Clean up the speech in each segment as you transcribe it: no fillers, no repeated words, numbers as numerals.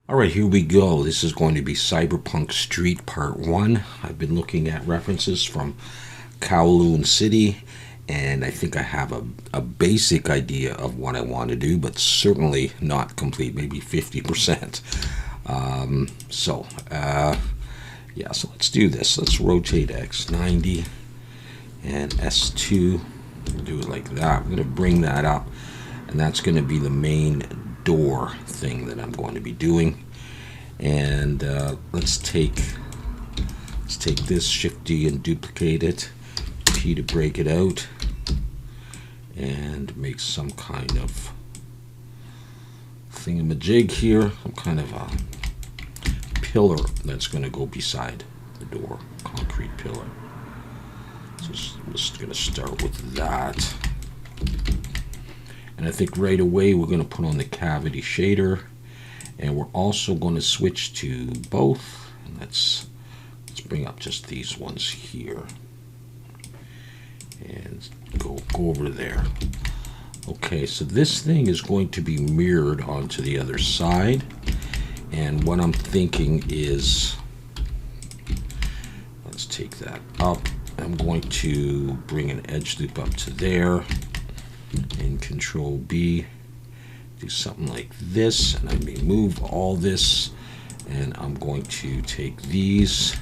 Alright, here we go. This is going to be Cyberpunk Street Part 1. I've been looking at references from Kowloon City, and I think I have a basic idea of what I want to do, but certainly not complete, maybe 50%. So let's do this. Let's rotate X 90 and S2. We'll do it like that. I'm going to bring that up, and that's going to be the main door thing that I'm going to be doing. And let's take this, Shift D, and duplicate it, P to break it out, and make some kind of thingamajig here, some kind of a pillar that's going to go beside the door, concrete pillar. So I'm just going to start with that. And I think right away we're going to put on the cavity shader, and we're also going to switch to both. And let's bring up just these ones here and go over there. Okay, so this thing is going to be mirrored onto the other side, and what I'm thinking is, let's take that up. I'm going to bring an edge loop up to there, and Control B, do something like this, and I may move all this, and I'm going to take these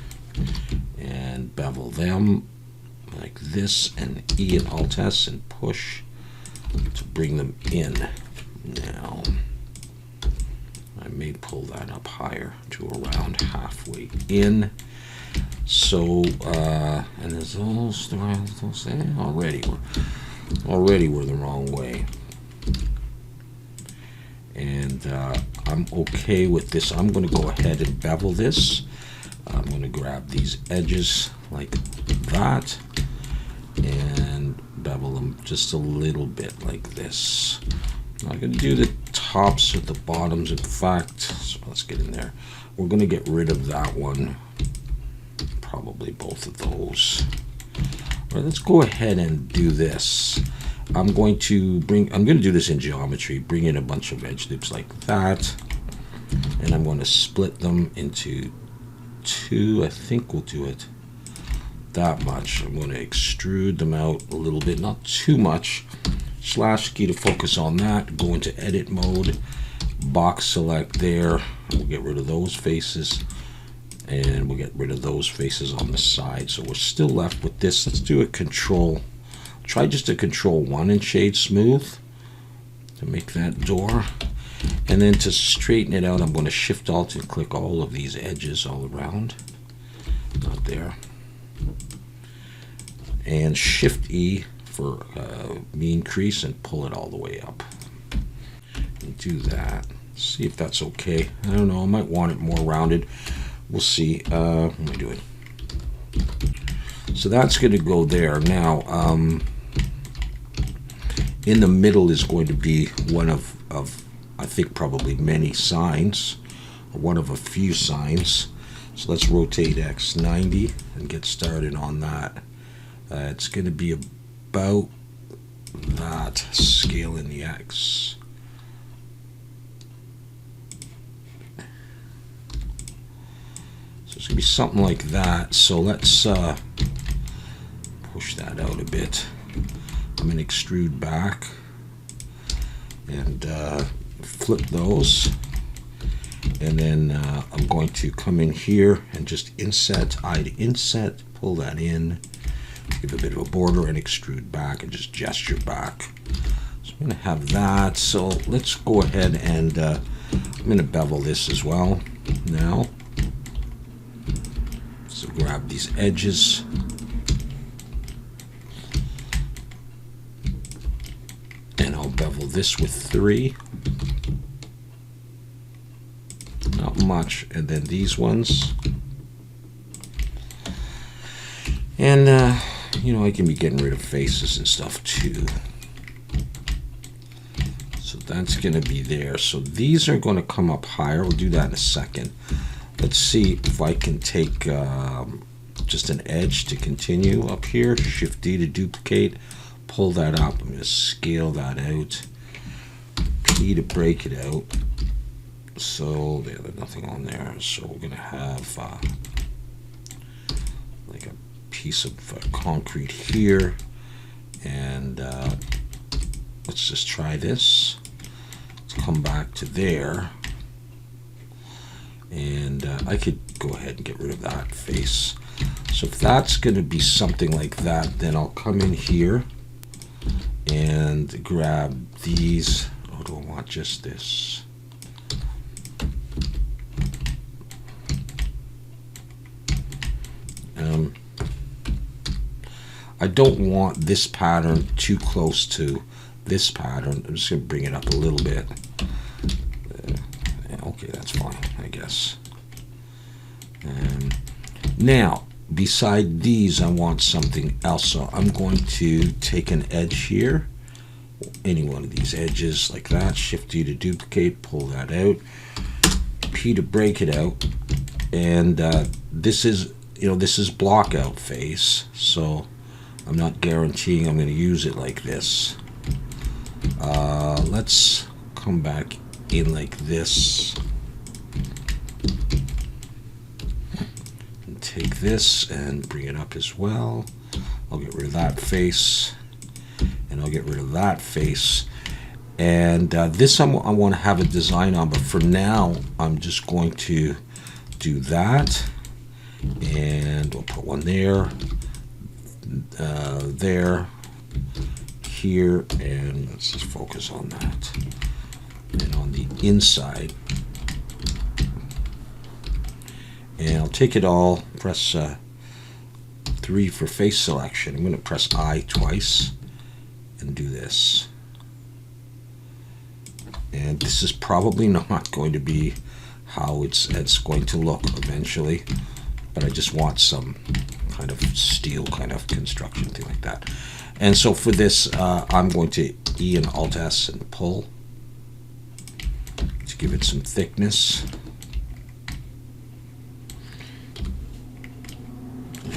and bevel them like this, and E and Alt S and push to bring them in. Now I may pull that up higher to around halfway in. So and there's those already we're the wrong way, and I'm okay with this. I'm going to go ahead and bevel this. I'm going to grab these edges like that and bevel them just a little bit like this. I'm not going to do the tops or the bottoms, in fact. So let's get in there. We're going to get rid of that one, probably both of those. All right, let's go ahead and do this. I'm going to do this in geometry, bring in a bunch of edge loops like that, and I'm going to split them into two. I think we'll do it that much. I'm going to extrude them out a little bit, not too much. Slash key to focus on that, go into edit mode, box select there. We'll get rid of those faces, and we'll get rid of those faces on the side. So we're still left with this. Let's do a control. Try just a Control 1 and shade smooth to make that door. And then to straighten it out, I'm going to Shift Alt and click all of these edges all around. Not there. And Shift E for mean crease and pull it all the way up. And do that. See if that's okay. I don't know. I might want it more rounded. We'll see. What am I doing? So that's going to go there. Now, in the middle is going to be one of I think probably many signs, or one of a few signs. So let's rotate X 90 and get started on that. It's going to be about that scale in the X. So it's going to be something like that. So let's push that out a bit. I'm going to extrude back and flip those, and then I'm going to come in here and just inset, I to inset, pull that in, give a bit of a border, and extrude back and just gesture back. So I'm going to have that. So let's go ahead and I'm going to bevel this as well now. So grab these edges, and I'll bevel this with 3. Not much. And then these ones. And, you know, I can be getting rid of faces and stuff too. So that's going to be there. So these are going to come up higher. We'll do that in a second. Let's see if I can take just an edge to continue up here. Shift D to duplicate. Pull that up. I'm going to scale that out. P to break it out. So there's nothing on there. So we're gonna have like a piece of concrete here, and let's just try this. Let's come back to there, and I could go ahead and get rid of that face. So if that's going to be something like that, then I'll come in here and grab these. Oh, do I want just this? I don't want this pattern too close to this pattern. I'm just going to bring it up a little bit. Okay, that's fine, I guess. Now, beside these, I want something else. So I'm going to take an edge here, any one of these edges like that. Shift D to duplicate, pull that out. P to break it out. And this is, this is block out face. So I'm not guaranteeing I'm going to use it like this. Let's come back in like this. And take this and bring it up as well. I'll get rid of that face. And I'll get rid of that face. And this I want to have a design on, but for now I'm just going to do that. And we'll put one there. There, here, and let's just focus on that. And on the inside, and I'll take it all, press 3 for face selection. I'm going to press I twice and do this. And this is probably not going to be how it's going to look eventually, but I just want some kind of steel kind of construction thing like that. And so for this, I'm going to E and Alt S and pull to give it some thickness.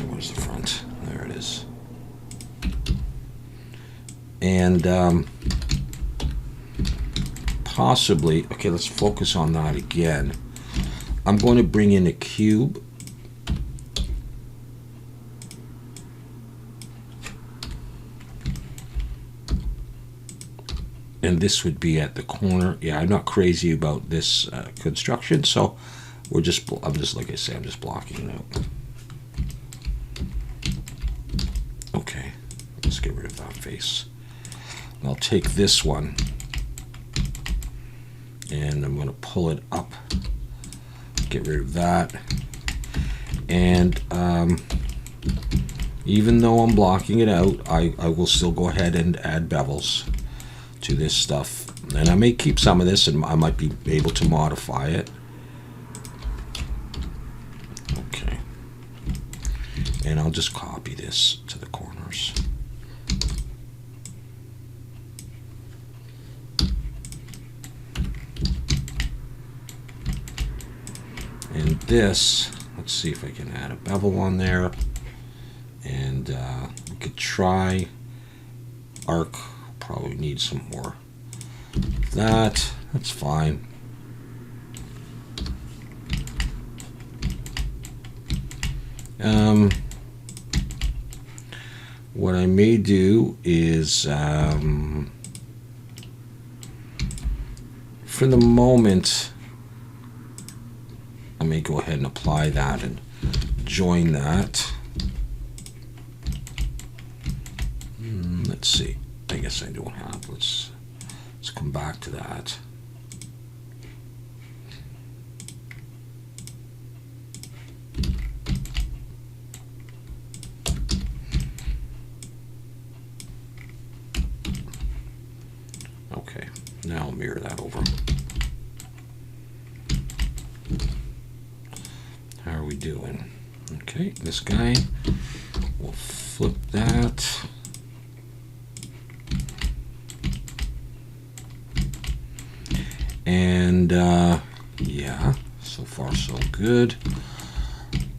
Where's the front? There it is. And possibly, okay, let's focus on that again. I'm going to bring in a cube. And this would be at the corner. Yeah, I'm not crazy about this construction, so I'm just like I say, I'm just blocking it out. Okay, let's get rid of that face. I'll take this one, and I'm going to pull it up. Get rid of that, and even though I'm blocking it out, I will still go ahead and add bevels to this stuff, and I may keep some of this, and I might be able to modify it. Okay, and I'll just copy this to the corners. And this, let's see if I can add a bevel on there, and we could try arc. Probably need some more of that. That's fine. What I may do is, for the moment, I may go ahead and apply that and join that. Let's see. I guess I don't have. Let's come back to that. Okay, now I'll mirror that over. How are we doing? Okay, this guy, we'll flip that. And yeah, so far so good.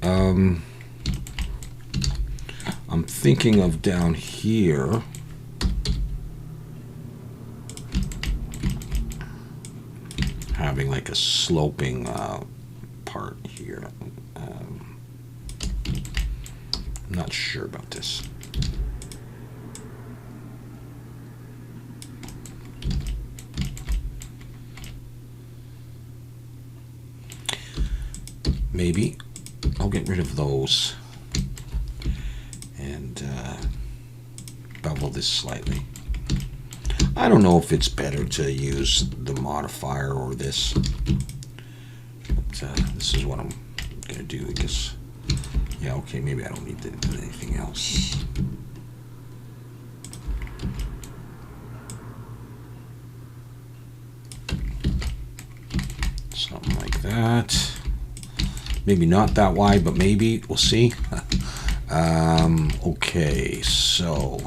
I'm thinking of down here. having like a sloping part here. I'm not sure about this. Maybe I'll get rid of those and bevel this slightly. I don't know if it's better to use the modifier or this, but this is what I'm gonna do, I guess. Yeah, okay, maybe I don't need to do anything else. Something like that. Maybe not that wide, but maybe, we'll see. Okay, so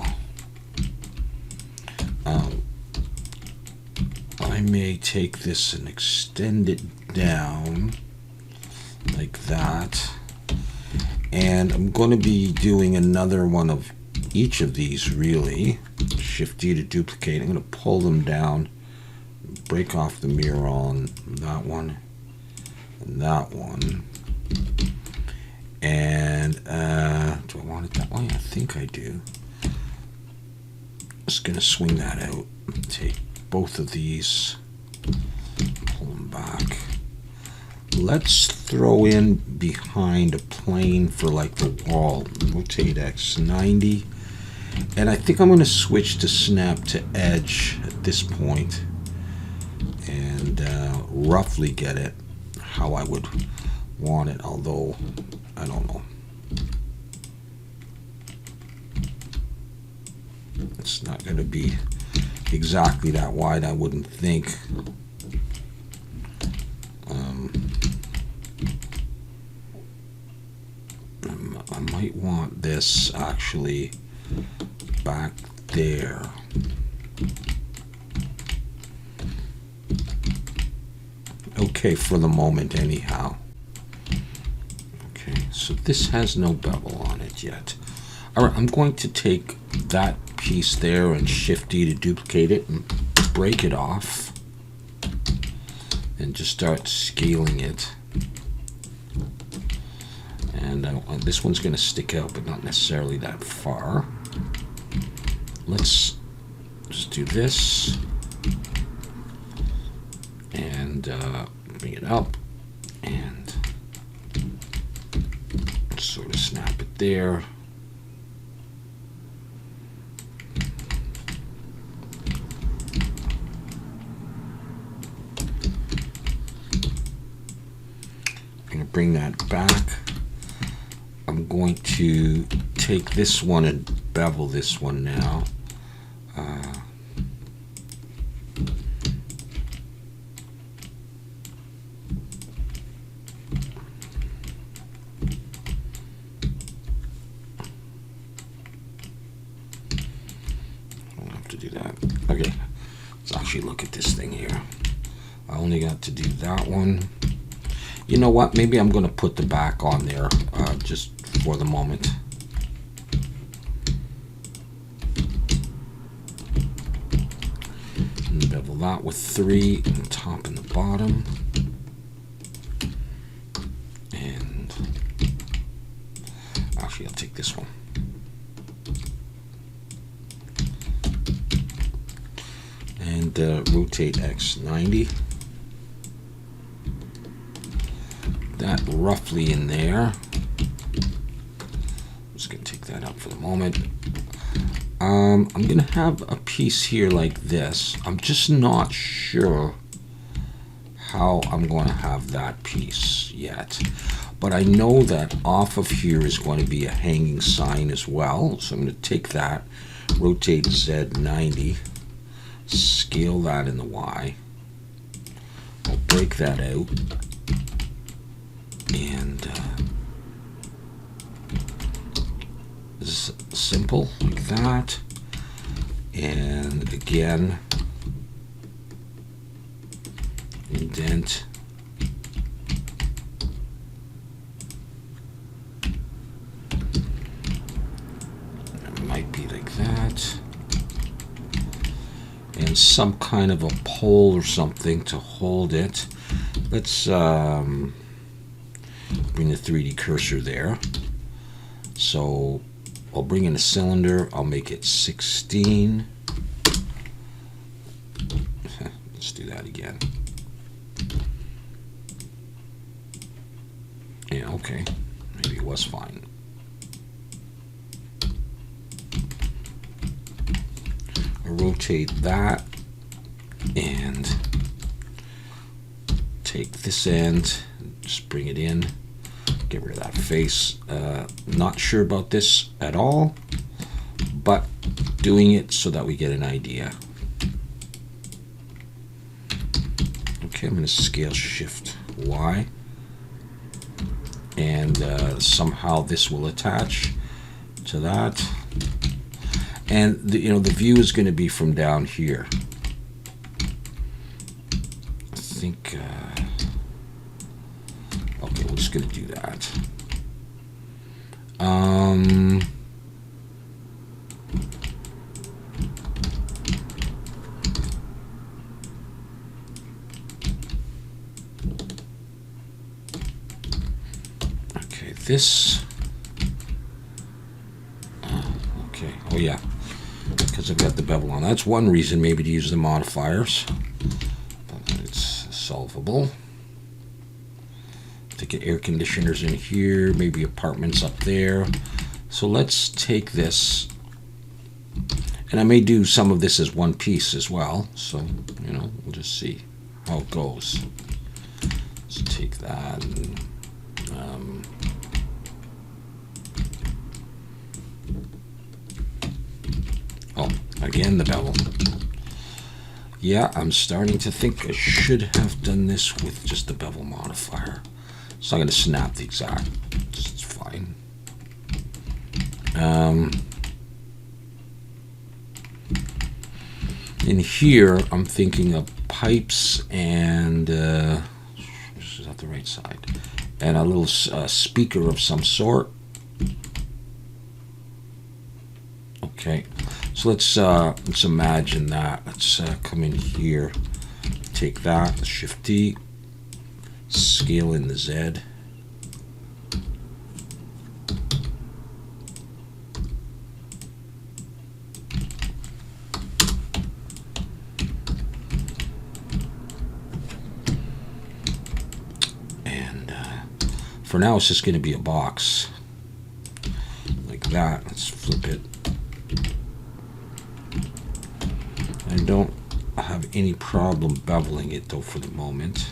I may take this and extend it down like that. And I'm going to be doing another one of each of these, really. Shift D to duplicate. I'm going to pull them down, break off the mirror on that one and that one. And do I want it that way? I think I do. Just going to swing that out. Take both of these, pull them back. Let's throw in behind a plane for like the wall. Rotate X 90. And I think I'm going to switch to snap to edge at this point and roughly get it how I would want it, although I don't know. It's not going to be exactly that wide, I wouldn't think. I might want this actually back there. Okay, for the moment anyhow. Okay, so this has no bevel on it yet. Alright, I'm going to take that piece there and Shift D to duplicate it and break it off and just start scaling it. And this one's going to stick out, but not necessarily that far. Let's just do this and bring it up and sort of snap it there. I'm going to bring that back. I'm going to take this one and bevel this one now. I don't have to do that. Okay, let's actually look at this thing here. I only got to do that one. You know what? Maybe I'm going to put the back on there just for the moment. And bevel that with 3 on the top and the bottom. And actually, I'll take this one. And rotate X 90. That roughly in there. I'm just going to take that out for the moment. I'm going to have a piece here like this. I'm just not sure how I'm going to have that piece yet. But I know that off of here is going to be a hanging sign as well. So I'm going to take that, rotate Z 90, scale that in the Y. I'll break that out. And this is simple like that. And again, indent. It might be like that. and some kind of a pole or something to hold it. Let's bring the 3D cursor there. So I'll bring in a cylinder. I'll make it 16. Let's do that again. Yeah, okay. Maybe it was fine. I'll rotate that and take this end, just bring it in, get rid of that face. Not sure about this at all, but doing it so that we get an idea. Okay, I'm going to scale shift Y, and somehow this will attach to that. And the view is going to be from down here. I think. Okay, we're just going to do that. Okay, this. Okay. Oh yeah. Because I've got the bevel on. That's one reason maybe to use the modifiers. But it's solvable. To get air conditioners in here, maybe apartments up there. So let's take this, and I may do some of this as one piece as well. So, we'll just see how it goes. Let's take that and oh, again, the bevel. Yeah, I'm starting to think I should have done this with just the bevel modifier. It's not going to snap the exact. It's fine. In here, I'm thinking of pipes and is that the right side? And a little speaker of some sort. Okay, so let's imagine that. Let's come in here, take that, Shift D, scale in the Z. And for now, it's just going to be a box like that. Let's flip it. I don't have any problem beveling it though for the moment.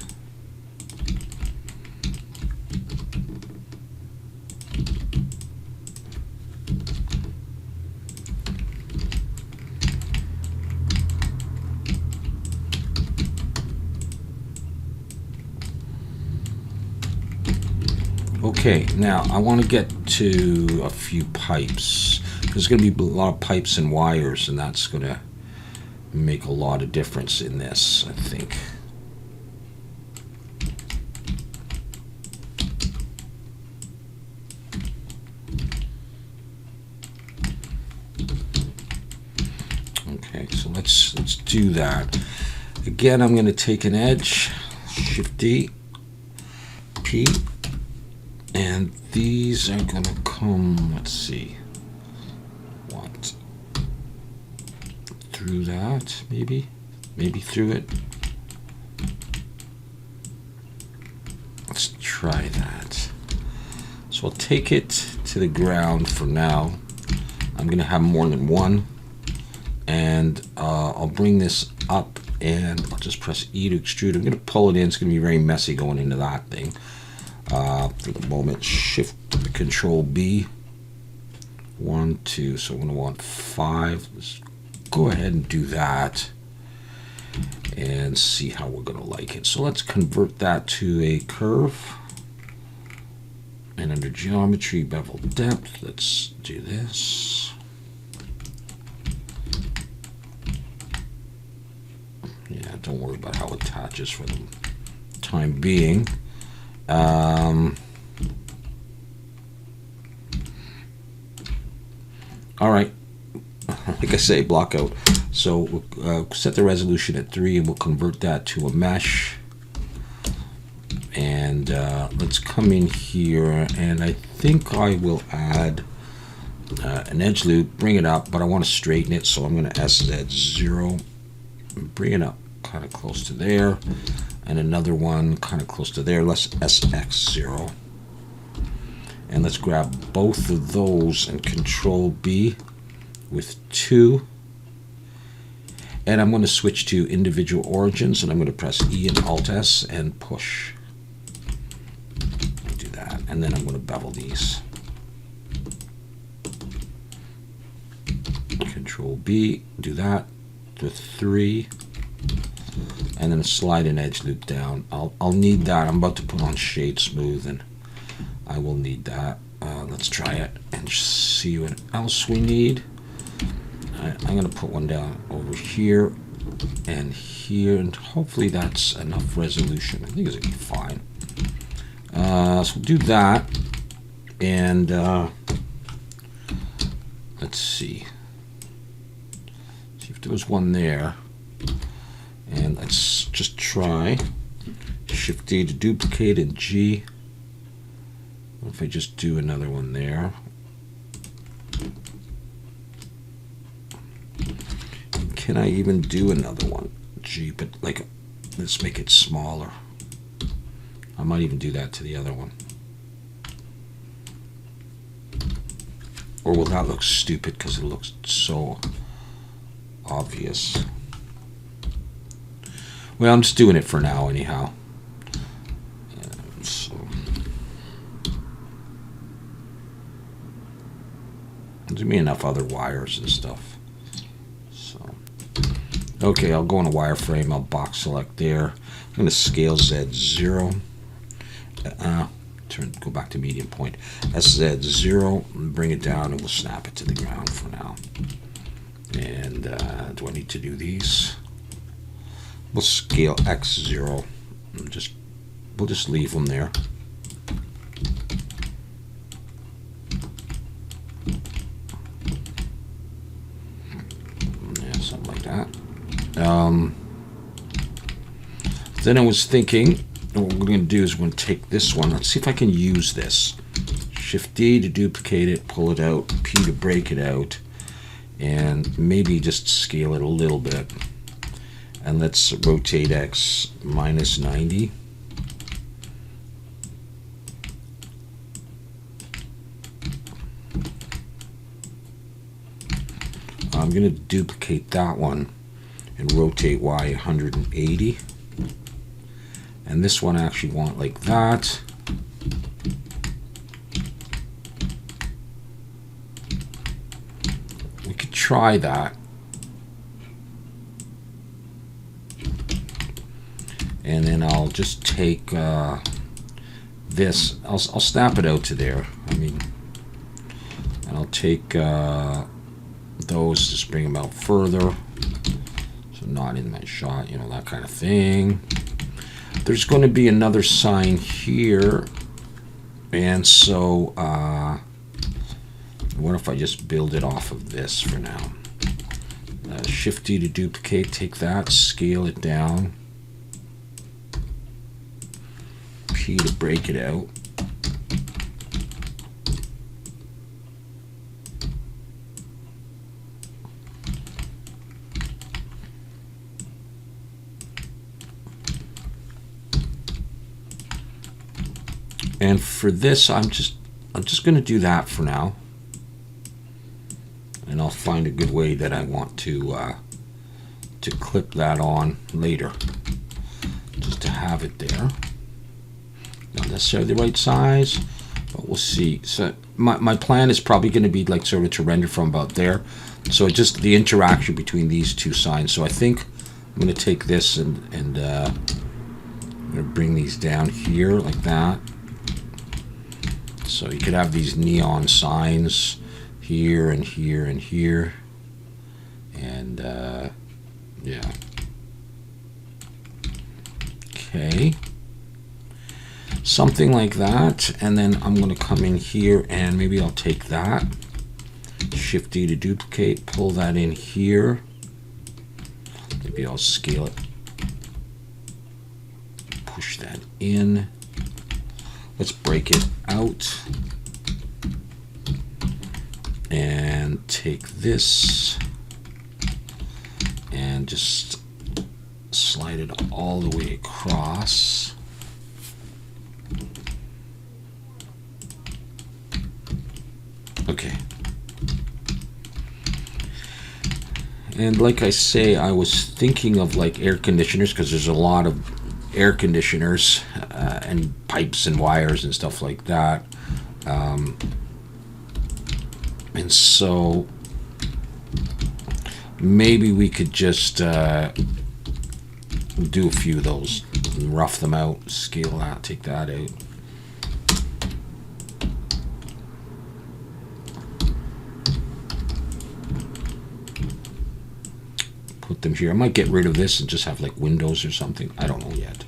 Okay, now I want to get to a few pipes. There's going to be a lot of pipes and wires, and that's going to make a lot of difference in this, I think. Okay, so let's do that. Again, I'm going to take an edge, Shift D, P, and these are going to come, let's see, what, through that, maybe through it. Let's try that. So I'll take it to the ground for now. I'm going to have more than one, and I'll bring this up, and I'll just press E to extrude. I'm going to pull it in. It's going to be very messy going into that thing. For the moment, Shift Control B. 1, 2. So I'm going to want 5. Let's go ahead and do that and see how we're going to like it. So let's convert that to a curve. And under geometry, bevel depth, let's do this. Yeah, don't worry about how it attaches for the time being. All right, like I say, block out. So we'll set the resolution at 3 and we'll convert that to a mesh. And let's come in here, and I think I will add an edge loop, bring it up, but I want to straighten it, so I'm going to SZ0, bring it up kind of close to there, and another one kind of close to there. Let's SX0. And let's grab both of those and Control B with 2. And I'm going to switch to individual origins, and I'm going to press E and Alt S and push. Do that, and then I'm going to bevel these. Control B, do that with 3, and then slide an edge loop down. I'll need that. I'm about to put on shade smooth, and I will need that. Let's try it and see what else we need. I'm going to put one down over here and here, and hopefully that's enough resolution. I think it's going to be fine. So we'll do that, and let's see if there was one there. And let's just try Shift D to duplicate, and G. What if I just do another one there? Can I even do another one? G, but like, let's make it smaller. I might even do that to the other one. Or will that look stupid because it looks so obvious? Well, I'm just doing it for now anyhow. So there's me enough other wires and stuff. So okay, I'll go on a wireframe. I'll box select there. I'm going to scale Z0. Go back to medium point. SZ0. Bring it down, and we'll snap it to the ground for now. And do I need to do these? We'll scale X0. We'll just leave them there. Yeah, something like that. Then I was thinking, what we're going to do is we're going to take this one. Let's see if I can use this. Shift D to duplicate it, pull it out, P to break it out, and maybe just scale it a little bit. And let's rotate X minus 90. I'm going to duplicate that one and rotate Y 180. And this one I actually want like that. We could try that. And then I'll just take this. I'll snap it out to there. I mean, and I'll take those, just bring them out further. So not in my shot, you know, that kind of thing. There's going to be another sign here, and so what if I just build it off of this for now? Shift D to duplicate, take that, scale it down, P to break it out, and for this I'm just going to do that for now, and I'll find a good way that I want to clip that on later, just to have it there. Not necessarily the right size, but we'll see. So my plan is probably going to be like sort of to render from about there, so just the interaction between these two signs. So I think I'm going to take this and I'm going to bring these down here like that. So you could have these neon signs here and here and here, and yeah. Okay, something like that. And then I'm going to come in here, and maybe I'll take that, Shift D to duplicate, pull that in here, Maybe I'll scale it. Push that in. Let's break it out. And take this and just slide it all the way across. Okay. And like I say, I was thinking of like air conditioners, because there's a lot of air conditioners and pipes and wires and stuff like that. And so maybe we could just do a few of those and rough them out, scale that, take that out. Put them here. I might get rid of this and just have like windows or something. I don't know yet.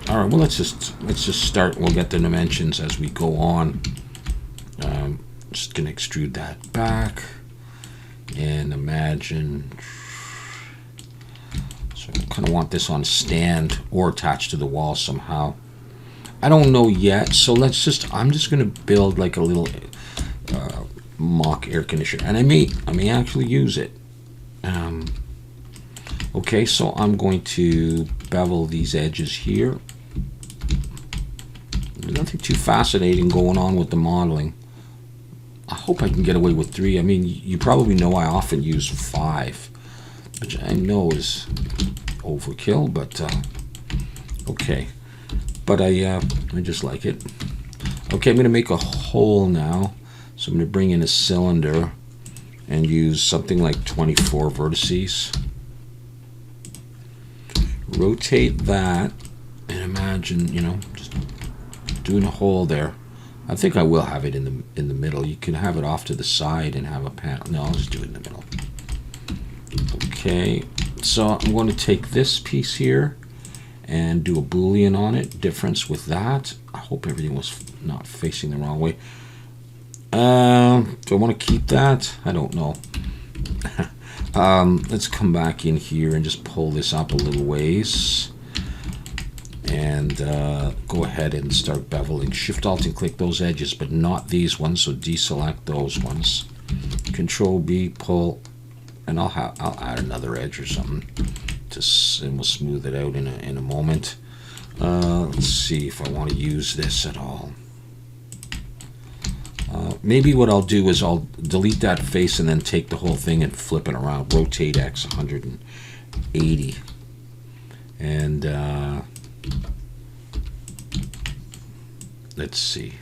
All right, well, let's just start. We'll get the dimensions as we go on. Just gonna extrude that back and imagine. So I kind of want this on a stand or attached to the wall somehow. I don't know yet. So let's just. I'm just gonna build like a little mock air conditioner, and I may actually use it. Okay, so I'm going to bevel these edges here. There's nothing too fascinating going on with the modeling. I hope I can get away with 3. I mean, you probably know I often use 5, which I know is overkill, but okay. But I just like it. Okay, I'm going to make a hole now. So I'm going to bring in a cylinder and use something like 24 vertices. Rotate that and imagine, you know, just doing a hole there. I think I will have it in the middle. You can have it off to the side and have a panel. No, I'll just do it in the middle. Okay, so I'm going to take this piece here and do a Boolean on it. Difference with that. I hope everything was not facing the wrong way. Do I want to keep that? I don't know. Let's come back in here and just pull this up a little ways. And go ahead and start beveling. Shift Alt and click those edges, but not these ones. So deselect those ones. Control B, pull, and I'll add another edge or something. And we'll smooth it out in a moment. Let's see if I want to use this at all. Maybe what I'll do is I'll delete that face and then take the whole thing and flip it around. Rotate X 180. And let's see.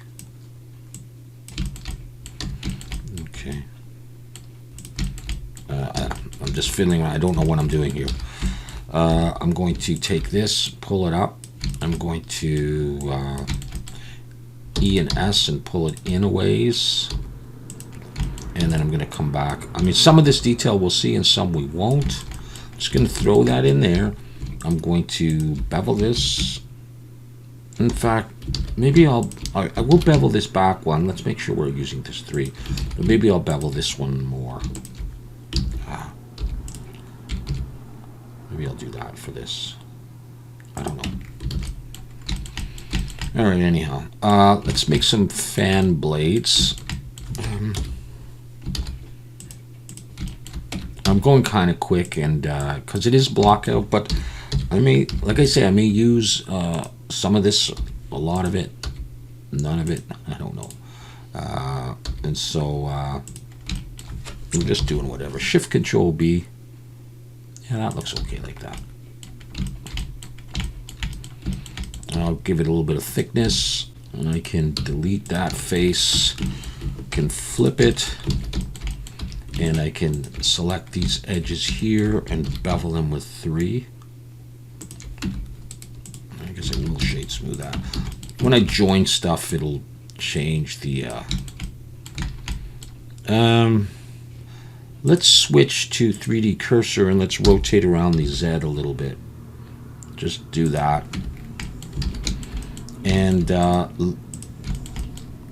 Okay. I'm just fiddling around. I don't know what I'm doing here. I'm going to take this, pull it up. I'm going to E and S and pull it in a ways. And then I'm going to come back. I mean, some of this detail we'll see and some we won't. I'm just going to throw that in there. I'm going to bevel this. In fact, maybe I will bevel this back one. Let's make sure we're using this 3. But maybe I'll bevel this one more. Maybe I'll do that for this. I don't know. All right, anyhow. Let's make some fan blades. I'm going kind of quick, and because it is block out, but I may, like I say, I may use some of this, a lot of it, none of it, I don't know. And so I'm just doing whatever. Shift Control B. Yeah, that looks okay like that. I'll give it a little bit of thickness, and I can delete that face, can flip it, and I can select these edges here and bevel them with 3. I guess I will shade smooth that. When I join stuff, it'll change the let's switch to 3D cursor and let's rotate around the Z a little bit. Just do that. and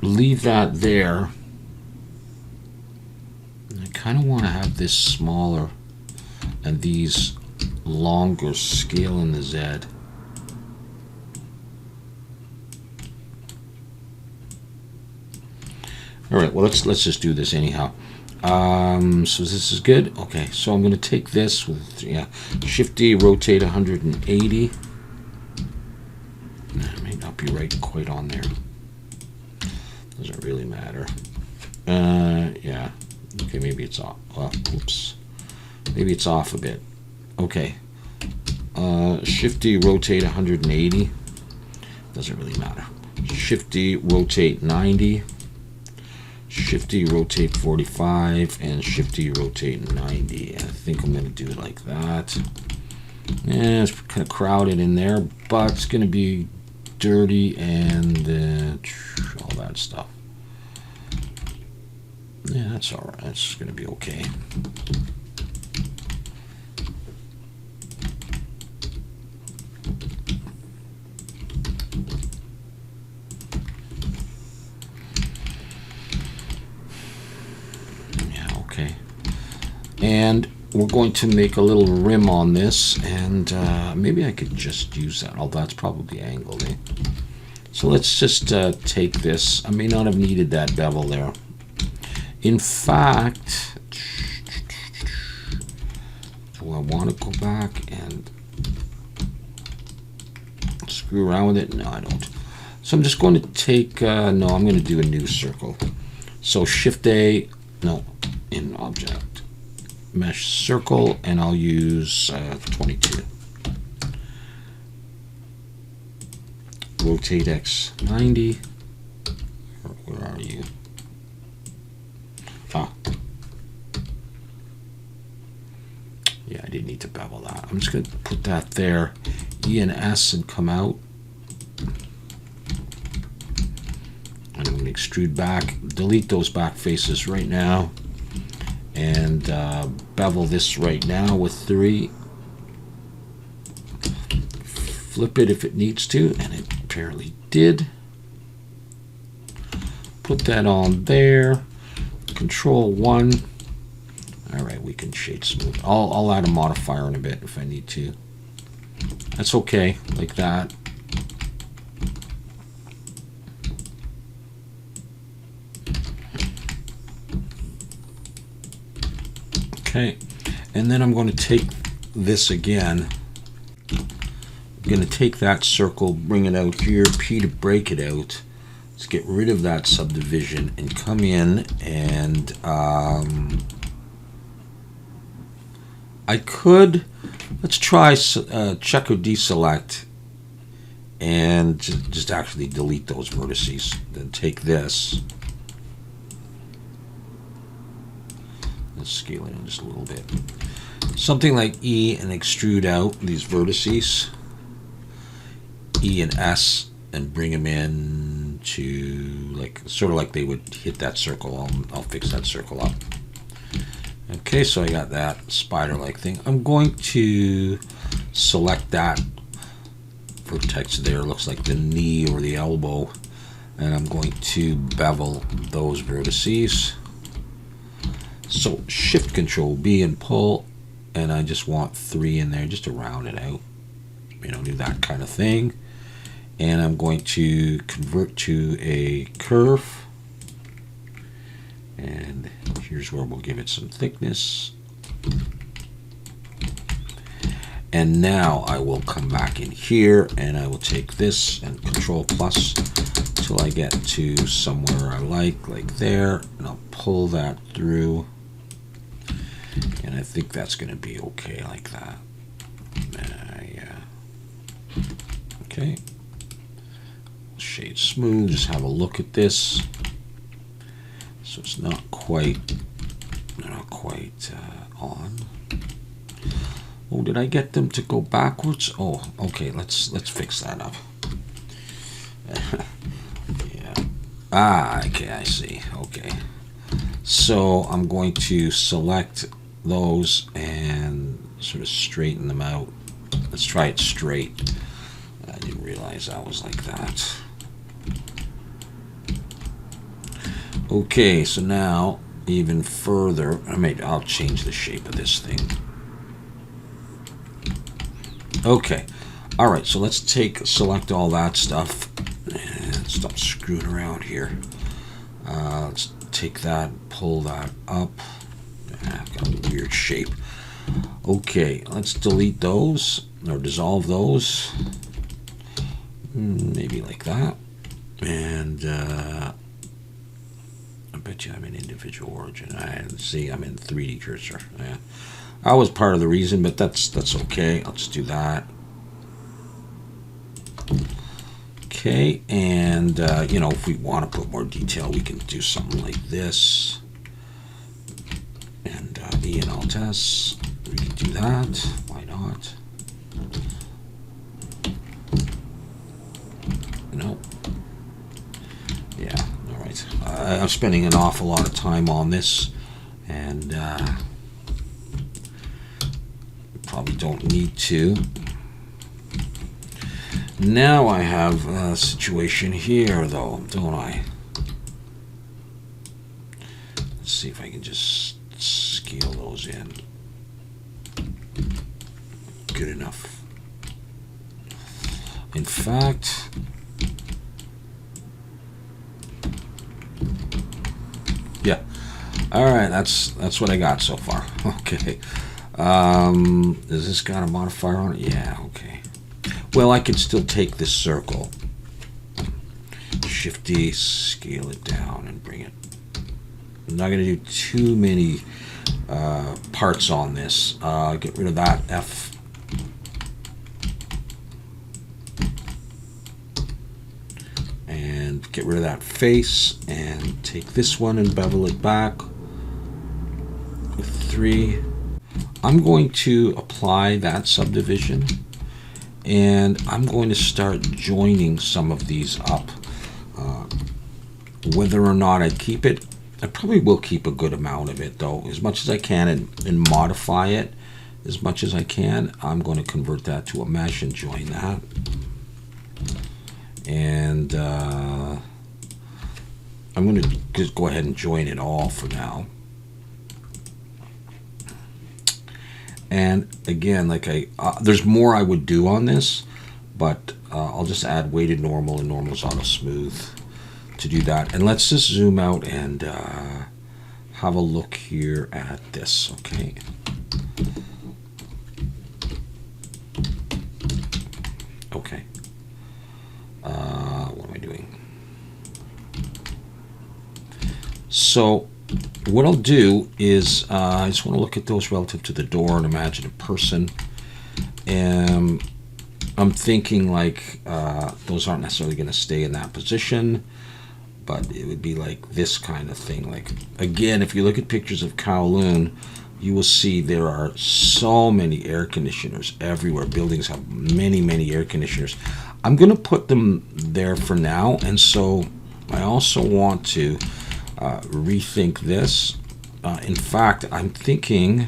leave that there. And I kind of want to have this smaller and these longer, scale in the Z. All right, well, let's just do this anyhow. So this is good. Okay, so I'm going to take this with Shift D, rotate 180. It may not be right quite on there. Doesn't really matter. Yeah. Okay, maybe it's off. Well, oops. Maybe it's off a bit. Okay. Shift D, rotate 180. Doesn't really matter. Shift D, rotate 90. Shift D, rotate 45, and Shift D, rotate 90. I think I'm going to do it like that. Yeah, it's kind of crowded in there, but it's going to be dirty and all that stuff. Yeah, that's all right. That's going to be okay. And we're going to make a little rim on this, and maybe I could just use that, although that's probably angled. So let's just take this. I may not have needed that bevel there. In fact, do I want to go back and screw around with it? No, I don't. So I'm just going to take, no, I'm going to do a new circle. So Shift A, no, in Object. Mesh circle, and I'll use 22. Rotate X 90. Where are you? Ah. Yeah, I didn't need to bevel that. I'm just going to put that there. E and S and come out. And I'm going to extrude back. Delete those back faces right now. And bevel this right now with 3. Flip it if it needs to, and it apparently did. Put that on there. Control 1. All right, we can shade smooth. I'll add a modifier in a bit if I need to. That's okay, like that. Okay, and then I'm going to take this again. I'm going to take that circle, bring it out here, P to break it out. Let's get rid of that subdivision and come in and I could, let's try check or deselect and just actually delete those vertices. Then take this. Let's scale it in just a little bit. Something like E and extrude out these vertices. E and S and bring them in to like sort of like they would hit that circle. I'll fix that circle up. Okay, so I got that spider-like thing. I'm going to select that vertex there. Looks like the knee or the elbow, and I'm going to bevel those vertices. So Shift Control B and pull, and I just want 3 in there just to round it out. You know, do that kind of thing. And I'm going to convert to a curve. And here's where we'll give it some thickness. And now I will come back in here and I will take this and Control plus till I get to somewhere I like there, and I'll pull that through. And I think that's going to be okay like that. Yeah. Okay. Shade smooth. Just have a look at this. So it's not quite on. Oh, did I get them to go backwards? Oh, okay. Let's fix that up. Yeah. Ah, okay. I see. Okay. So I'm going to select those and sort of straighten them out. Let's try it straight. I didn't realize that was like that. Okay, so now even further, I'll change the shape of this thing. Okay, all right, so let's select all that stuff and stop screwing around here. Let's take that, pull that up. Got a weird shape. Okay, let's delete those or dissolve those. Maybe like that. And I bet you I'm in individual origin. See, I'm in 3D cursor. Yeah, that was part of the reason, but that's okay. Let's do that. Okay, and you know, if we want to put more detail, we can do something like this. And E and Alt S, we can do that. Why not? No. Yeah. All right. I'm spending an awful lot of time on this, and probably don't need to. Now I have a situation here, though, don't I? Let's see if I can just scale those in. Good enough. In fact, yeah. All right, that's what I got so far. Okay. Has this got a modifier on it? Yeah. Okay. Well, I could still take this circle, Shift D, scale it down, and bring it. I'm not going to do too many parts on this. Get rid of that F. And get rid of that face, and take this one and bevel it back with 3. I'm going to apply that subdivision. And I'm going to start joining some of these up. Whether or not I keep it, I probably will keep a good amount of it, though, as much as I can, and modify it as much as I can. I'm going to convert that to a mesh and join that. And I'm going to just go ahead and join it all for now. And again, like there's more I would do on this, but I'll just add weighted normal and normal's auto smooth to do that. And let's just zoom out and have a look here at this. Okay. Okay. What am I doing? So what I'll do is I just want to look at those relative to the door and imagine a person. And I'm thinking like those aren't necessarily going to stay in that position, but it would be like this kind of thing. Like, again, if you look at pictures of Kowloon, you will see there are so many air conditioners everywhere. Buildings have many, many air conditioners. I'm going to put them there for now, and so I also want to rethink this. In fact, I'm thinking,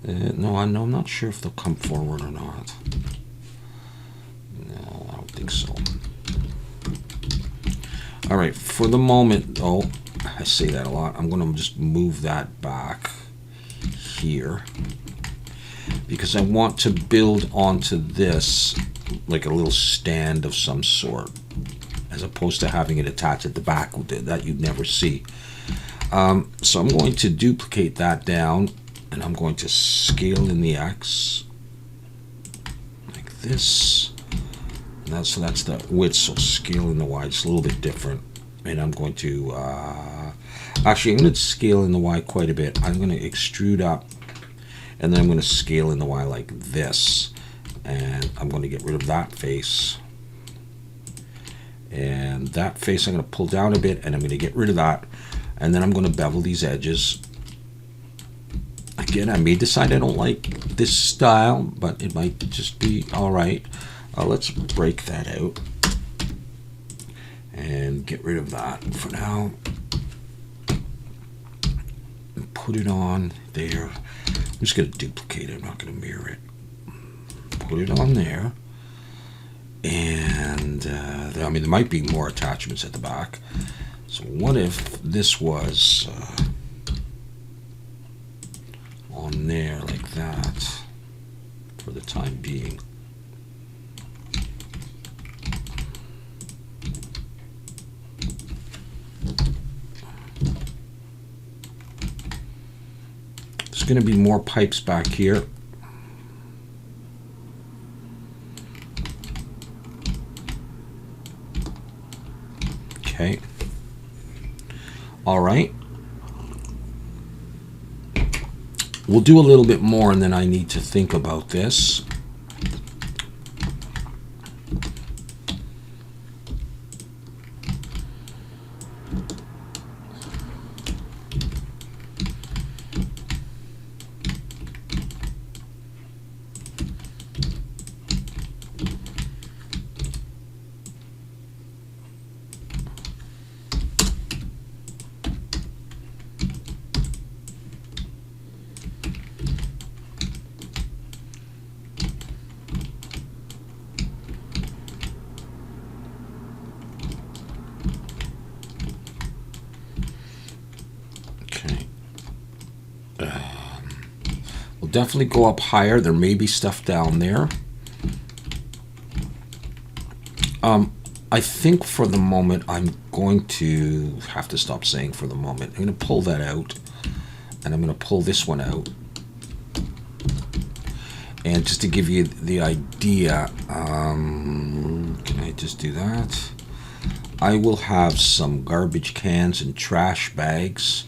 no, I'm not sure if they'll come forward or not. No, I don't think so. All right, for the moment, though, I say that a lot, I'm going to just move that back here because I want to build onto this like a little stand of some sort, as opposed to having it attached at the back that you'd never see. So I'm going to duplicate that down, and I'm going to scale in the X like this. And so that's the width, so scale in the Y, it's a little bit different. And I'm going to, actually I'm going to scale in the Y quite a bit. I'm going to extrude up, and then I'm going to scale in the Y like this. And I'm going to get rid of that face. And that face I'm going to pull down a bit, and I'm going to get rid of that. And then I'm going to bevel these edges. Again, I may decide I don't like this style, but it might just be all right. Let's break that out and get rid of that for now. And put it on there. I'm just going to duplicate it. I'm not going to mirror it. Put it on there. And I mean, there might be more attachments at the back. So what if this was on there like that for the time being? There's going to be more pipes back here. Okay. All right. We'll do a little bit more, and then I need to think about this. We'll definitely go up higher. There may be stuff down there. I think for the moment I'm going to have to stop saying for the moment. I'm going to pull that out, and I'm going to pull this one out. And just to give you the idea, can I just do that? I will have some garbage cans and trash bags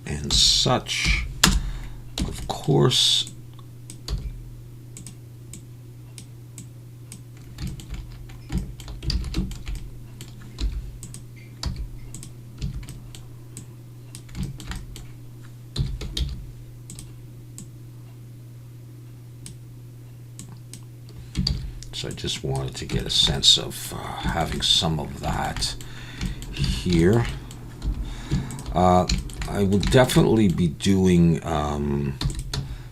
and such. Of course, so I just wanted to get a sense of having some of that here. I will definitely be doing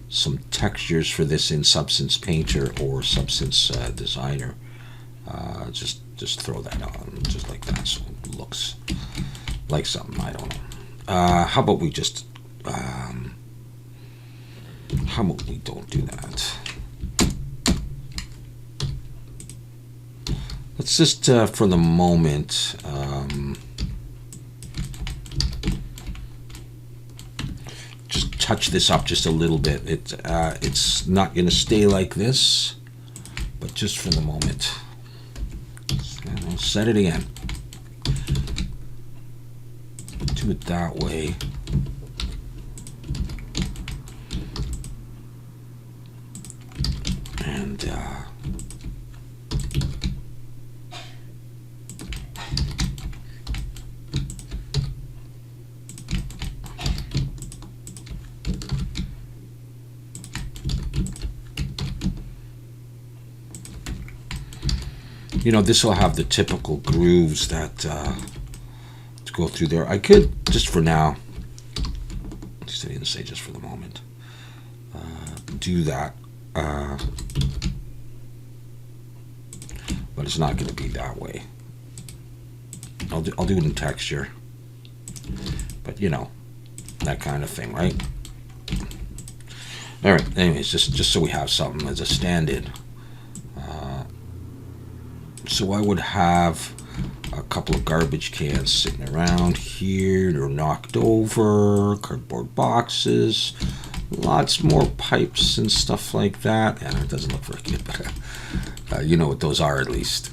some textures for this in Substance Painter or Substance Designer. Just throw that on just like that, so it looks like something. I don't know. How about we just how about we don't do that? Let's just for the moment just touch this up just a little bit. It's not going to stay like this, but just for the moment. I'll set it again. Do it that way. And you know, this will have the typical grooves that to go through there. I could, just for now, just I didn't say just for the moment, do that. But it's not going to be that way. I'll do it in texture. But, you know, that kind of thing, right? All right, anyways, just so we have something as a stand-in. So I would have a couple of garbage cans sitting around here. They're knocked over, cardboard boxes, lots more pipes and stuff like that. And it doesn't look very good, but you know what those are at least.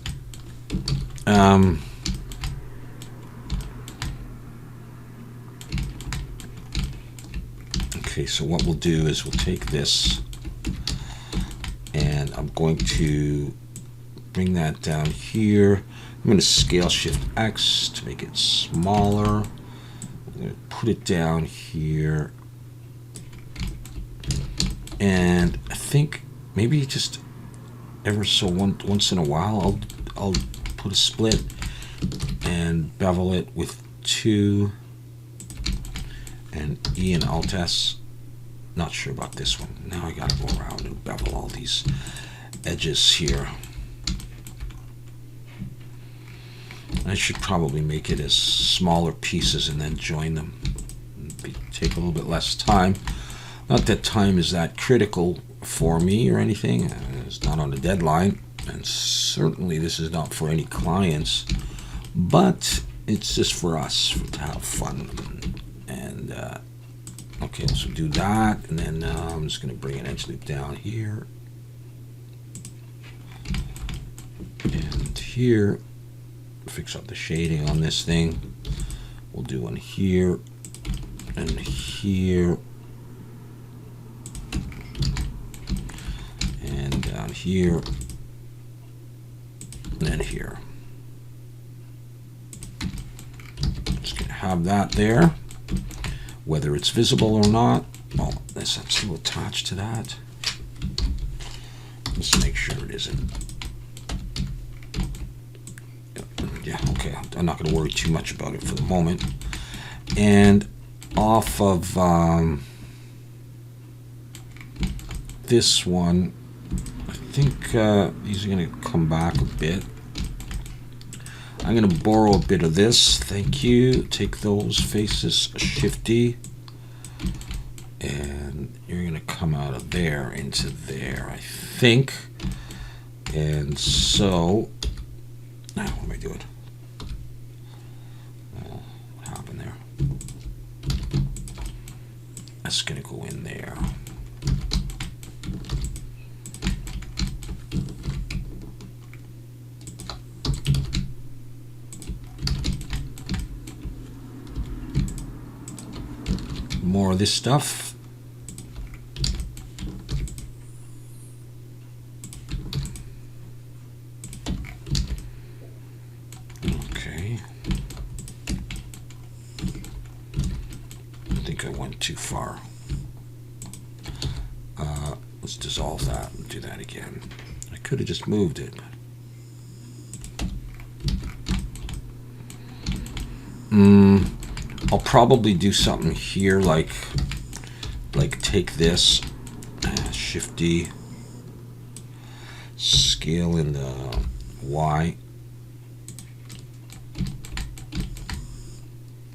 Okay, so what we'll do is we'll take this, and I'm going to bring that down here. I'm going to scale Shift X to make it smaller. I'm going to put it down here. And I think maybe just ever so once in a while I'll put a split and bevel it with 2 and E and Alt S. Not sure about this one. Now I got to go around and bevel all these edges here. I should probably make it as smaller pieces and then join them. Take a little bit less time. Not that time is that critical for me or anything. It's not on a deadline, and certainly this is not for any clients, but it's just for us to have fun. And okay, so do that, and then I'm just going to bring an edge loop down here and here. Fix up the shading on this thing. We'll do one here and here and down here and here. Just gonna have that there, whether it's visible or not. Oh, that's still attached to that. Let's make sure it isn't. Yeah, okay, I'm not going to worry too much about it for the moment. And off of this one, I think these are going to come back a bit. I'm going to borrow a bit of this. Thank you. Take those faces, Shift-D. And you're going to come out of there into there, I think. And so, now what am I doing? What happened there? That's going to go in there. More of this stuff. Okay. I think I went too far. Let's dissolve that and do that again. I could have just moved it. I'll probably do something here, like take this, Shift-D, scale in the Y.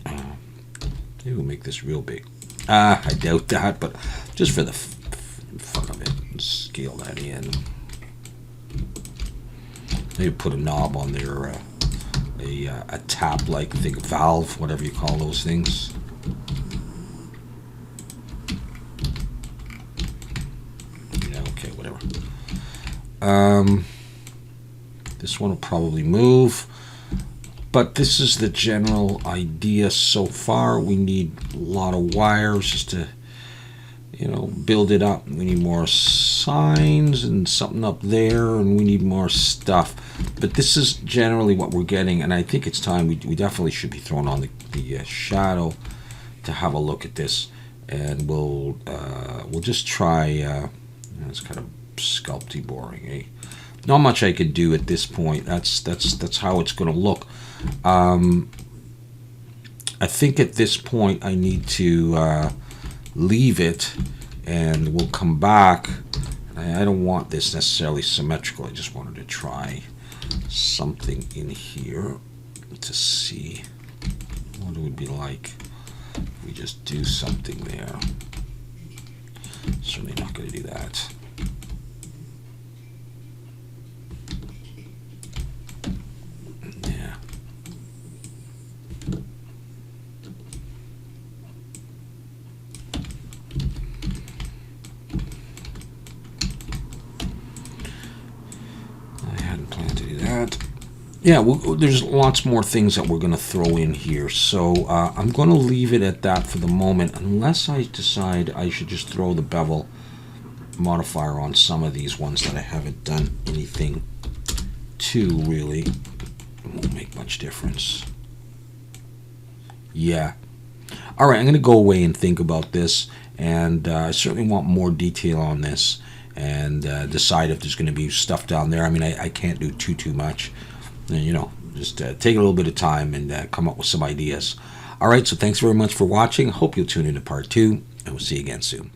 Maybe we'll make this real big. I doubt that, but just for the fun of it, scale that in. Maybe put a knob on there, a tap-like thing, valve, whatever you call those things. Yeah, okay, whatever. This one will probably move, but this is the general idea so far. We need a lot of wires just to, you know, build it up. We need more signs and something up there, and we need more stuff. But this is generally what we're getting, and I think it's time we definitely should be throwing on the shadow to have a look at this, and we'll just try. It's kind of sculpty boring, eh? Not much I could do at this point. That's how it's going to look. I think at this point I need to leave it, and we'll come back. I don't want this necessarily symmetrical. I just wanted to try something in here to see what it would be like if we just do something there. Certainly not going to do that. Yeah. I hadn't planned to do that. Yeah, there's lots more things that we're going to throw in here, so I'm going to leave it at that for the moment, unless I decide I should just throw the bevel modifier on some of these ones that I haven't done anything to, really. It won't make much difference. Yeah. All right, I'm going to go away and think about this, and I certainly want more detail on this, and decide if there's going to be stuff down there. I mean, I can't do too much. You know, just take a little bit of time and come up with some ideas. All right, so thanks very much for watching. Hope you'll tune in to part 2, and we'll see you again soon.